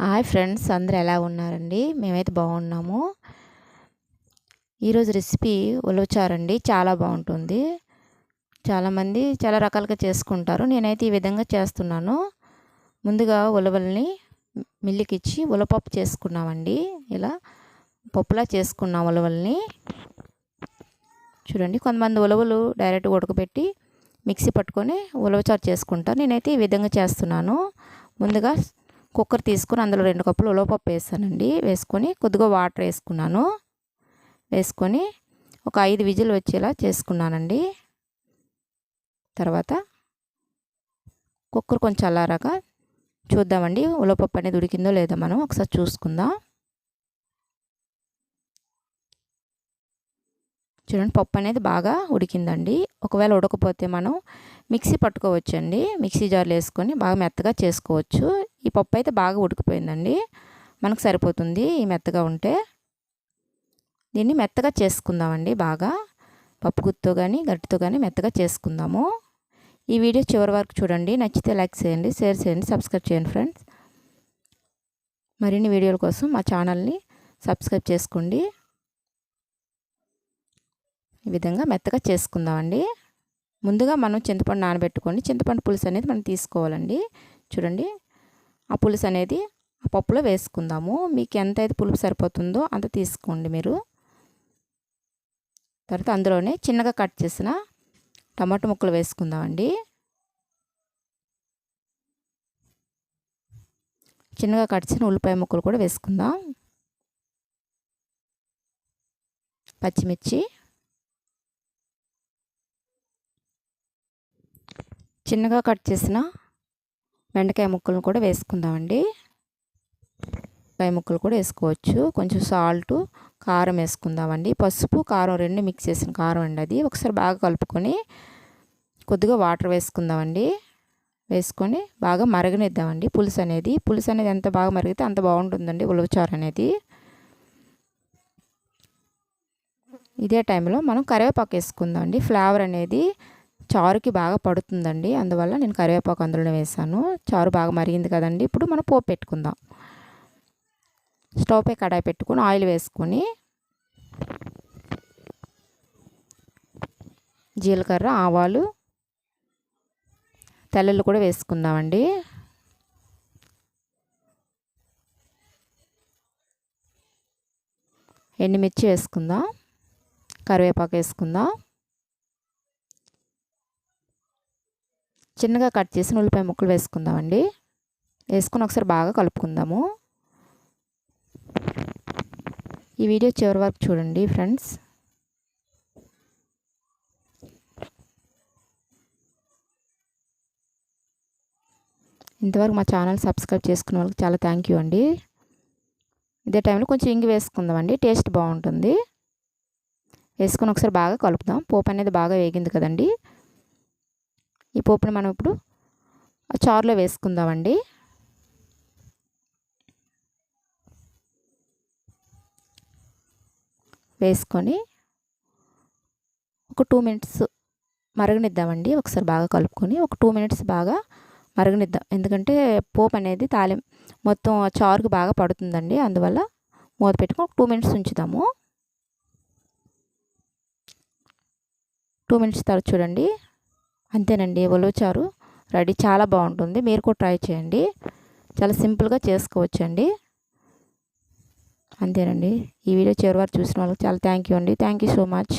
Hi friends, అందరూ ఎలా ఉన్నారండి? మేమైతే బాగున్నాము. ఈరోజు రెసిపీ ఉలవచారండి. చాలా బాగుంటుంది. చాలామంది చాలా రకాలుగా చేసుకుంటారు. నేనైతే ఈ విధంగా చేస్తున్నాను. ముందుగా ఉలవల్ని మిల్లికిచ్చి ఉలవపప్పు చేసుకున్నామండి. ఇలా పప్పులా చేసుకున్నాం ఉలవల్ని. చూడండి, కొంతమంది ఉలవలు డైరెక్ట్గా ఉడకబెట్టి మిక్సీ పట్టుకొని ఉలవచారు చేసుకుంటారు. నేనైతే ఈ విధంగా చేస్తున్నాను. ముందుగా కుక్కర్ తీసుకొని అందులో 2 కప్పులు ఉలవపప్పు వేసానండి. వేసుకొని కొద్దిగా వాటర్ వేసుకున్నాను. వేసుకొని ఒక 5 విజిల్ వచ్చేలా చేసుకున్నానండి. తర్వాత కుక్కర్ కొంచెం చల్లారాక చూద్దామండి ఉలవపప్పు అనేది ఉడికిందో లేదో మనం ఒకసారి చూసుకుందాం. చూడండి, పప్పు అనేది బాగా ఉడికిందండి. ఒకవేళ ఉడకపోతే మనం మిక్సీ పట్టుకోవచ్చండి. మిక్సీ జార్లో వేసుకొని బాగా మెత్తగా చేసుకోవచ్చు. ఈ పప్పు అయితే బాగా ఉడికిపోయిందండి. మనకు సరిపోతుంది ఈ మెత్తగా ఉంటే. దీన్ని మెత్తగా చేసుకుందామండి. బాగా పప్పు గుత్తితో కానీ గట్టితో కానీ మెత్తగా చేసుకుందాము. ఈ వీడియో చివరి వరకు చూడండి. నచ్చితే లైక్ చేయండి, షేర్ చేయండి, సబ్స్క్రైబ్ చేయండి ఫ్రెండ్స్. మరిన్ని వీడియోల కోసం మా ఛానల్ని సబ్స్క్రైబ్ చేసుకోండి. ఈ విధంగా మెత్తగా చేసుకుందామండి. ముందుగా మనం చింతపండు నానబెట్టుకొని చింతపండు పులుసు అనేది మనం తీసుకోవాలండి. చూడండి, ఆ పులుసు అనేది ఆ పప్పులో వేసుకుందాము. మీకు ఎంత అయితే పులుపు సరిపోతుందో అంత తీసుకోండి మీరు. తర్వాత అందులోనే చిన్నగా కట్ చేసిన టమాటో ముక్కలు వేసుకుందామండి. చిన్నగా కట్ చేసిన ఉల్లిపాయ ముక్కలు కూడా వేసుకుందాం. పచ్చిమిర్చి, చిన్నగా కట్ చేసిన బెండకాయ ముక్కలను కూడా వేసుకుందామండి. బెండకాయ ముక్కలు కూడా వేసుకోవచ్చు. కొంచెం సాల్టు, కారం వేసుకుందామండి. పసుపు, కారం 2 మిక్స్ చేసిన కారం అండి అది. ఒకసారి బాగా కలుపుకొని కొద్దిగా వాటర్ వేసుకుందామండి. వేసుకొని బాగా మరగనిద్దామండి పులుసు అనేది. పులుసు అనేది ఎంత బాగా మరిగితే అంత బాగుంటుందండి ఉలవచారు అనేది. ఇదే టైంలో మనం కరివేపాకు వేసుకుందామండి. ఫ్లేవర్ అనేది చారుకి బాగా పడుతుందండి. అందువల్ల నేను కరివేపాకు అందులోనే వేసాను. చారు బాగా మరిగింది కదండి. ఇప్పుడు మనం పోపు పెట్టుకుందాం. స్టవ్ పై కడాయి పెట్టుకొని ఆయిల్ వేసుకొని జీలకర్ర, ఆవాలు, తెల్లలు కూడా వేసుకుందామండి. ఎండుమిర్చి వేసుకుందాం. కరివేపాకు వేసుకుందాం. చిన్నగా కట్ చేసిన ఉల్లిపాయ ముక్కలు వేసుకుందామండి. వేసుకొని ఒకసారి బాగా కలుపుకుందాము. ఈ వీడియో చివరి వరకు చూడండి ఫ్రెండ్స్. ఇంతవరకు మా ఛానల్ సబ్స్క్రైబ్ చేసుకున్న వాళ్ళకి చాలా థ్యాంక్ యూ అండి. ఇదే టైంలో కొంచెం ఇంగి వేసుకుందామండి. టేస్ట్ బాగుంటుంది. వేసుకొని ఒకసారి బాగా కలుపుదాం. పోపు అనేది బాగా వేగింది కదండి. ఈ పోపుని మనం ఇప్పుడు చారులో వేసుకుందామండి. వేసుకొని ఒక 2 మినిట్స్ మరగనిద్దామండి. ఒకసారి బాగా కలుపుకొని ఒక 2 మినిట్స్ బాగా మరగనిద్దాం. ఎందుకంటే పోపు అనేది మొత్తం చారుకి బాగా పడుతుందండి. అందువల్ల మూత పెట్టుకొని ఒక 2 మినిట్స్ ఉంచుదాము. 2 మినిట్స్ తర్వాత చూడండి, అంతేనండి, ఉలవచారు రెడీ. చాలా బాగుంటుంది. మీరు కూడా ట్రై చేయండి. చాలా సింపుల్గా చేసుకోవచ్చండి. అంతేనండి. ఈ వీడియో చివరి వరకు చూసిన వాళ్ళకి చాలా థ్యాంక్ యూ అండి. Thank you so much.